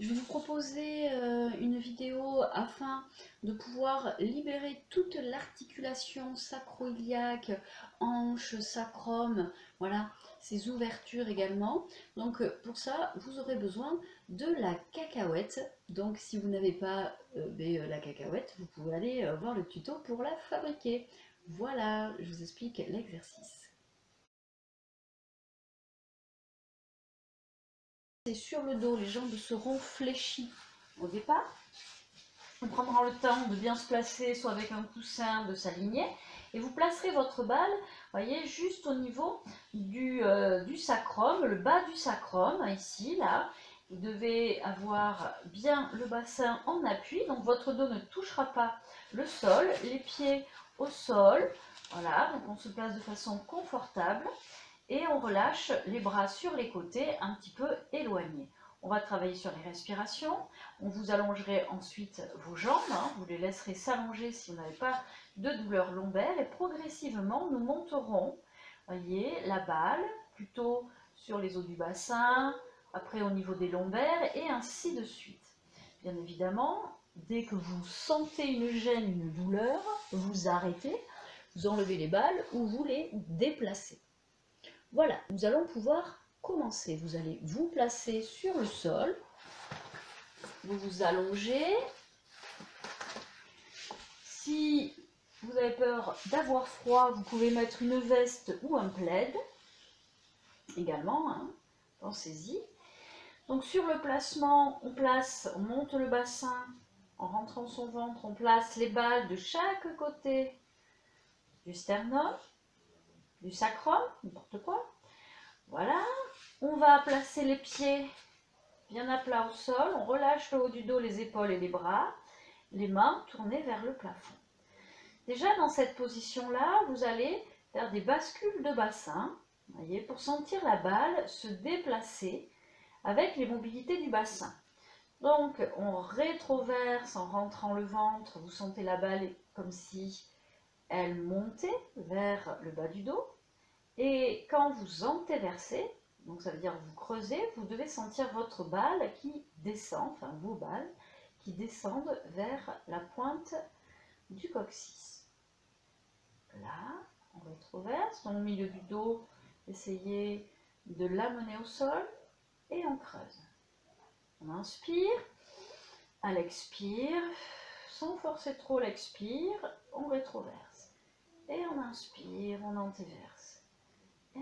Je vais vous proposer une vidéo afin de pouvoir libérer toute l'articulation sacro-iliaque, hanche, sacrum, voilà, ces ouvertures également. Donc pour ça, vous aurez besoin de la cacahuète. Donc si vous n'avez pas la cacahuète, vous pouvez aller voir le tuto pour la fabriquer. Voilà, je vous explique l'exercice. Sur le dos, les jambes seront fléchies au départ. On prendra le temps de bien se placer, soit avec un coussin, de s'aligner. Et vous placerez votre balle, voyez, juste au niveau du sacrum, le bas du sacrum, ici, là. Vous devez avoir bien le bassin en appui, donc votre dos ne touchera pas le sol, les pieds au sol. Voilà, donc on se place de façon confortable. Et on relâche les bras sur les côtés, un petit peu éloignés. On va travailler sur les respirations. On vous allongerez ensuite vos jambes. Vous les laisserez s'allonger si vous n'avez pas de douleur lombaire. Et progressivement, nous monterons, voyez, la balle plutôt sur les os du bassin, après au niveau des lombaires et ainsi de suite. Bien évidemment, dès que vous sentez une gêne, une douleur, vous arrêtez, vous enlevez les balles ou vous les déplacez. Voilà, nous allons pouvoir commencer. Vous allez vous placer sur le sol, vous vous allongez. Si vous avez peur d'avoir froid, vous pouvez mettre une veste ou un plaid également, pensez-y. Donc sur le placement, on monte le bassin en rentrant son ventre, on place les balles de chaque côté du sternum, du sacrum, n'importe quoi. Voilà, on va placer les pieds bien à plat au sol, on relâche le haut du dos, les épaules et les bras, les mains tournées vers le plafond. Déjà dans cette position-là, vous allez faire des bascules de bassin, voyez, pour sentir la balle se déplacer avec les mobilités du bassin. Donc on rétroverse en rentrant le ventre, vous sentez la balle comme si elle montait vers le bas du dos. Et quand vous antéversez, donc ça veut dire vous creusez, vous devez sentir votre balle qui descend, enfin vos balles, qui descendent vers la pointe du coccyx. Là, on rétroverse, dans le milieu du dos, essayez de l'amener au sol et on creuse. On inspire, à l'expire, sans forcer trop l'expire, on rétroverse. Et on inspire, on antéverse.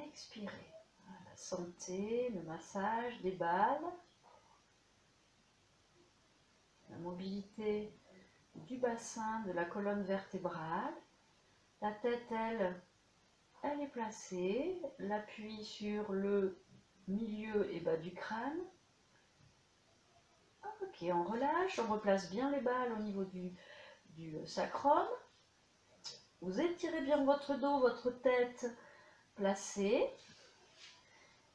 Expirez. Voilà, sentez le massage des balles, la mobilité du bassin, de la colonne vertébrale. La tête, elle est placée, l'appui sur le milieu et bas du crâne. Ok, on relâche, on replace bien les balles au niveau du sacrum. Vous étirez bien votre dos, votre tête placée.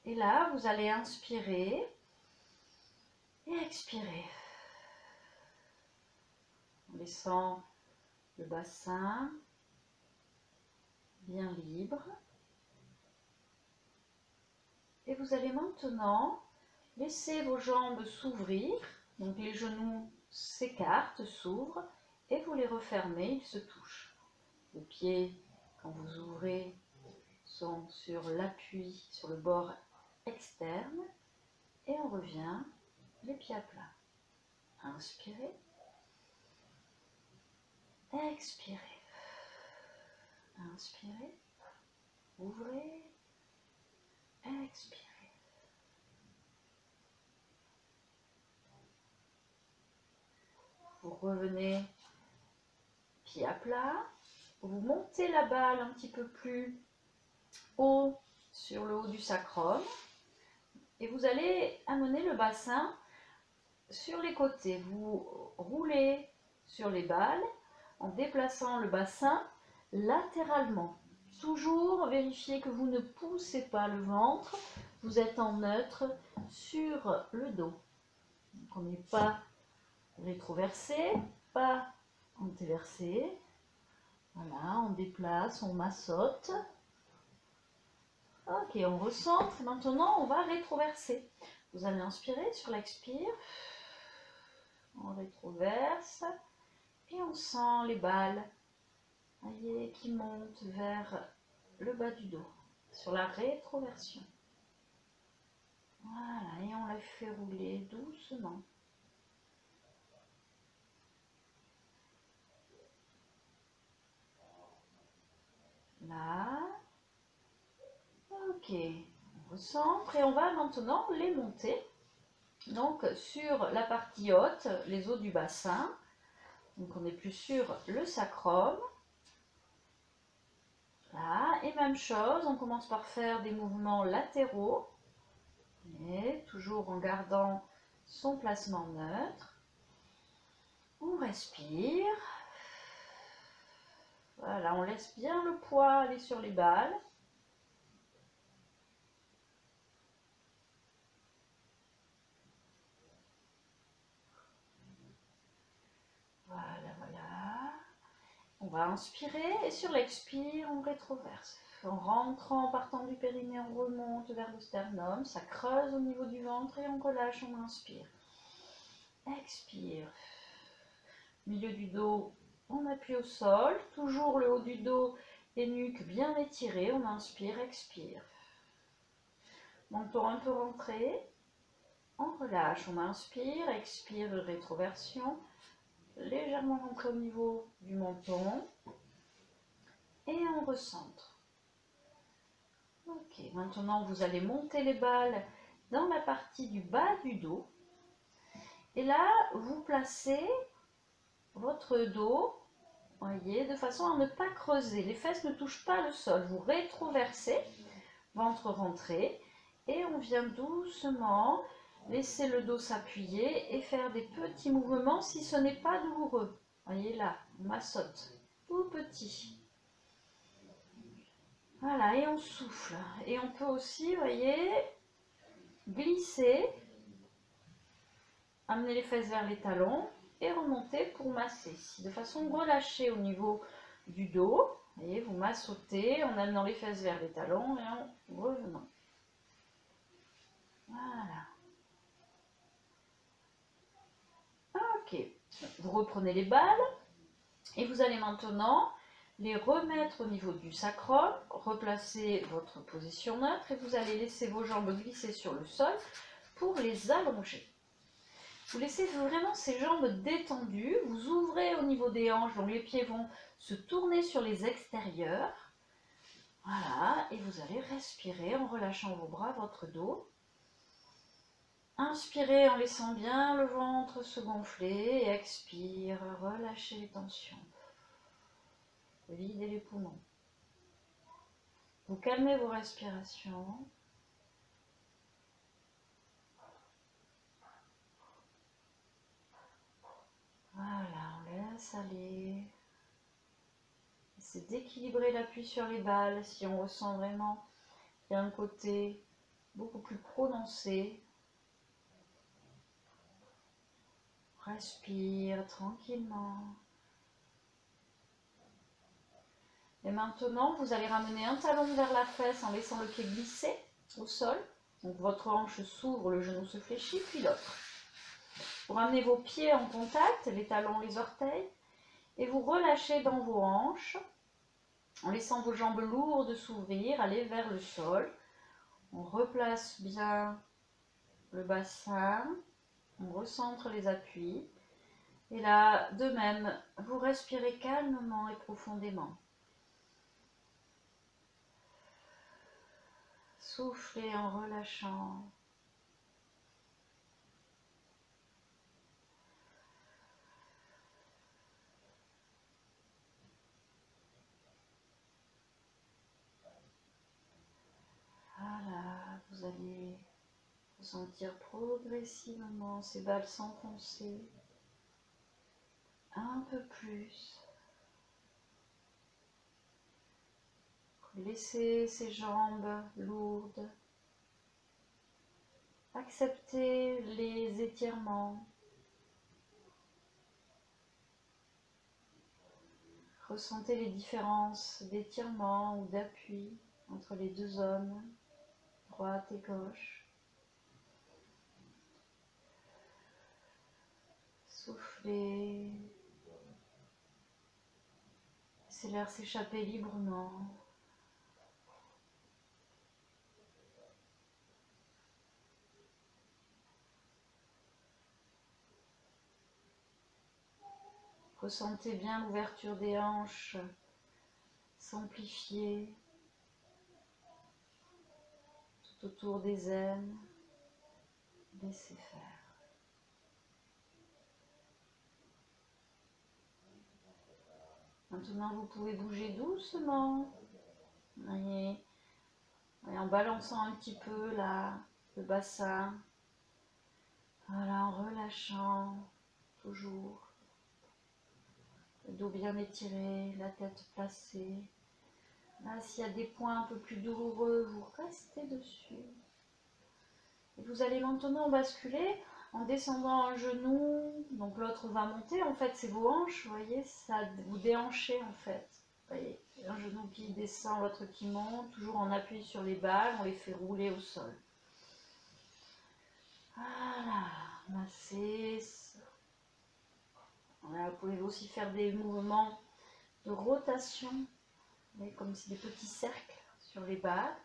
Et là, vous allez inspirer et expirer. En laissant le bassin bien libre. Et vous allez maintenant laisser vos jambes s'ouvrir. Donc les genoux s'écartent, s'ouvrent et vous les refermez, ils se touchent. Les pieds, quand vous ouvrez, sont sur l'appui, sur le bord externe. Et on revient les pieds à plat. Inspirez. Expirez. Inspirez. Ouvrez. Expirez. Vous revenez pied à plat. Vous montez la balle un petit peu plus haut sur le haut du sacrum. Et vous allez amener le bassin sur les côtés. Vous roulez sur les balles en déplaçant le bassin latéralement. Toujours vérifiez que vous ne poussez pas le ventre. Vous êtes en neutre sur le dos. Donc on n'est pas rétroversé, pas antéversé. Voilà, on déplace, on massotte. Ok, on recentre. Maintenant, on va rétroverser. Vous allez inspirer sur l'expire. on rétroverse et on sent les balles, voyez, qui montent vers le bas du dos, sur la rétroversion. Voilà, et on les fait rouler doucement. Là, ok, on recentre et on va maintenant les monter. Donc sur la partie haute, les os du bassin, donc on est plus sur le sacrum. Là, et même chose, on commence par faire des mouvements latéraux, et toujours en gardant son placement neutre. On respire. Voilà, on laisse bien le poids aller sur les balles. Voilà, voilà. On va inspirer et sur l'expire, on rétroverse. En rentrant, en partant du périnée, on remonte vers le sternum. Ça creuse au niveau du ventre et on relâche, on inspire. Expire. Milieu du dos, on appuie au sol. Toujours le haut du dos et nuque bien étiré. On inspire, expire. Menton un peu rentré. On relâche, on inspire, expire, rétroversion. Légèrement rentré au niveau du menton. Et on recentre. Ok, maintenant vous allez monter les balles dans la partie du bas du dos. Et là, vous placez votre dos, voyez, de façon à ne pas creuser. Les fesses ne touchent pas le sol. Vous rétroversez, ventre rentré. Et on vient doucement laisser le dos s'appuyer et faire des petits mouvements si ce n'est pas douloureux. Voyez là, on massotte, tout petit. Voilà, et on souffle. Et on peut aussi, voyez, glisser, amener les fesses vers les talons et remonter pour masser. De façon relâchée au niveau du dos. Voyez, vous massotez en amenant les fesses vers les talons et en revenant. Voilà. Ok. Vous reprenez les balles et vous allez maintenant les remettre au niveau du sacrum, replacer votre position neutre et vous allez laisser vos jambes glisser sur le sol pour les allonger. Vous laissez vraiment ces jambes détendues, vous ouvrez au niveau des hanches, donc les pieds vont se tourner sur les extérieurs. Voilà, et vous allez respirer en relâchant vos bras, votre dos. Inspirez en laissant bien le ventre se gonfler et expire, relâchez les tensions. Videz les poumons. Vous calmez vos respirations. Voilà, on laisse aller. C'est d'équilibrer l'appui sur les balles si on ressent vraiment qu'il y a un côté beaucoup plus prononcé. Respire tranquillement. Et maintenant, vous allez ramener un talon vers la fesse en laissant le pied glisser au sol. Donc votre hanche s'ouvre, le genou se fléchit, puis l'autre. Vous ramenez vos pieds en contact, les talons, les orteils, et vous relâchez dans vos hanches en laissant vos jambes lourdes s'ouvrir, aller vers le sol. On replace bien le bassin, on recentre les appuis. Et là, de même, vous respirez calmement et profondément. Soufflez en relâchant. Voilà, vous allez sentir progressivement ces balles s'enfoncer un peu plus. Laissez ces jambes lourdes. Acceptez les étirements. Ressentez les différences d'étirement ou d'appui entre les deux zones, droite et gauche. Soufflez. Laissez l'air s'échapper librement. Ressentez bien l'ouverture des hanches s'amplifier tout autour des aines. Laissez faire. Maintenant, vous pouvez bouger doucement. Voyez, en balançant un petit peu le bassin. Voilà, en relâchant toujours. Le dos bien étiré, la tête placée. Là, s'il y a des points un peu plus douloureux, vous restez dessus. Et vous allez maintenant basculer en descendant un genou. Donc l'autre va monter. En fait, c'est vos hanches. Vous voyez, ça vous déhanchez en fait. Vous voyez, un genou qui descend, l'autre qui monte. Toujours en appui sur les balles. On les fait rouler au sol. Voilà. Massez. Voilà, vous pouvez aussi faire des mouvements de rotation, comme si des petits cercles sur les balles.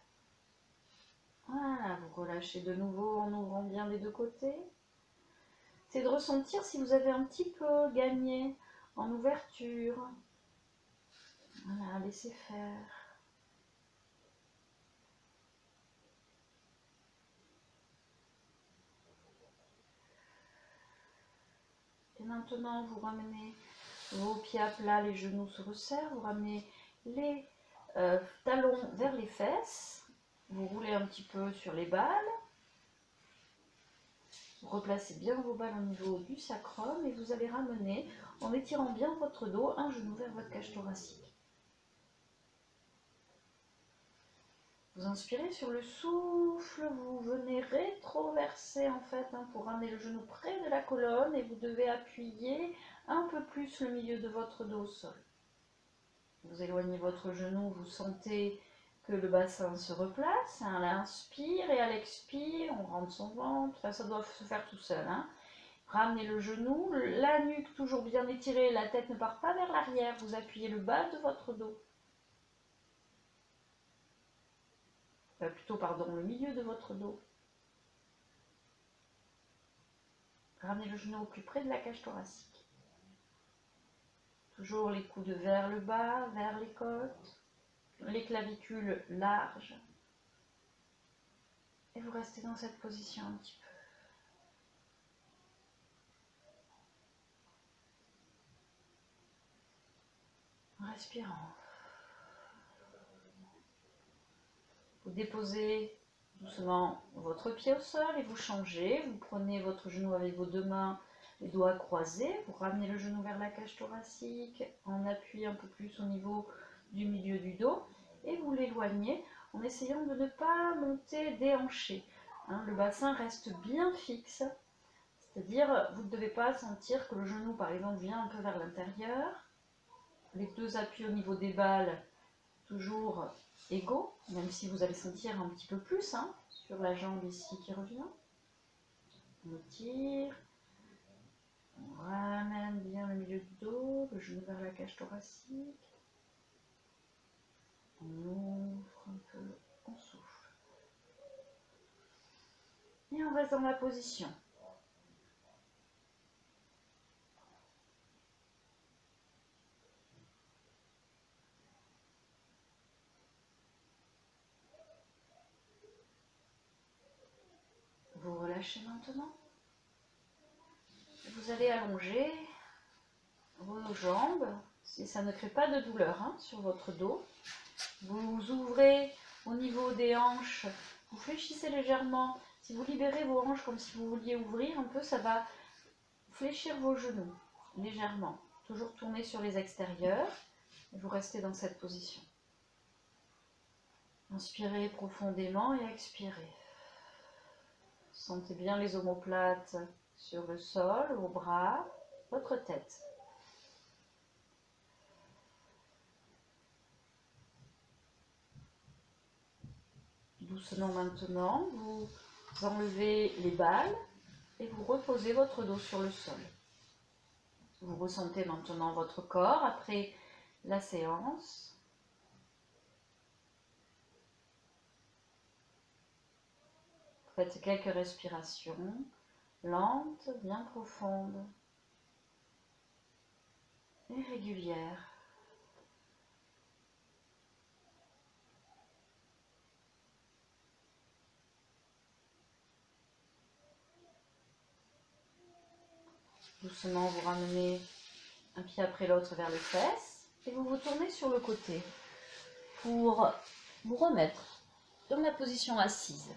Voilà, vous relâchez de nouveau en ouvrant bien les deux côtés. C'est de ressentir si vous avez un petit peu gagné en ouverture. Voilà, laissez faire. Et maintenant, vous ramenez vos pieds à plat, les genoux se resserrent, vous ramenez les talons vers les fesses, vous roulez un petit peu sur les balles, vous replacez bien vos balles au niveau du sacrum et vous allez ramener, en étirant bien votre dos, un genou vers votre cage thoracique. Vous inspirez sur le souffle, vous venez rétroverser en fait pour ramener le genou près de la colonne et vous devez appuyer un peu plus le milieu de votre dos au sol. Vous éloignez votre genou, vous sentez que le bassin se replace. À l'inspire et à l'expire, on rentre son ventre, enfin, ça doit se faire tout seul. Ramenez le genou, la nuque toujours bien étirée, la tête ne part pas vers l'arrière, vous appuyez le bas de votre dos. Plutôt, pardon, le milieu de votre dos. Ramenez le genou au plus près de la cage thoracique. Toujours les coudes vers le bas, vers les côtes, les clavicules larges. Et vous restez dans cette position un petit peu. En respirant. Vous déposez doucement votre pied au sol et vous changez. Vous prenez votre genou avec vos deux mains, les doigts croisés. Vous ramenez le genou vers la cage thoracique en appui un peu plus au niveau du milieu du dos. Et vous l'éloignez en essayant de ne pas monter déhanché. Le bassin reste bien fixe. C'est-à-dire, vous ne devez pas sentir que le genou, par exemple, vient un peu vers l'intérieur. Les deux appuis au niveau des balles, toujours égaux, même si vous allez sentir un petit peu plus sur la jambe ici qui revient. On étire, on ramène bien le milieu du dos, le genou vers la cage thoracique. On ouvre un peu, on souffle. Et on reste dans la position. Vous relâchez maintenant. Vous allez allonger vos jambes, si ça ne crée pas de douleur sur votre dos. Vous ouvrez au niveau des hanches, vous fléchissez légèrement. Si vous libérez vos hanches comme si vous vouliez ouvrir un peu, ça va fléchir vos genoux légèrement. Toujours tourner sur les extérieurs et vous restez dans cette position. Inspirez profondément et expirez. Sentez bien les omoplates sur le sol, vos bras, votre tête. Doucement maintenant, vous enlevez les balles et vous reposez votre dos sur le sol. vous ressentez maintenant votre corps après la séance. Faites quelques respirations lentes, bien profondes et régulières. Doucement, vous ramenez un pied après l'autre vers les fesses et vous vous tournez sur le côté pour vous remettre dans la position assise.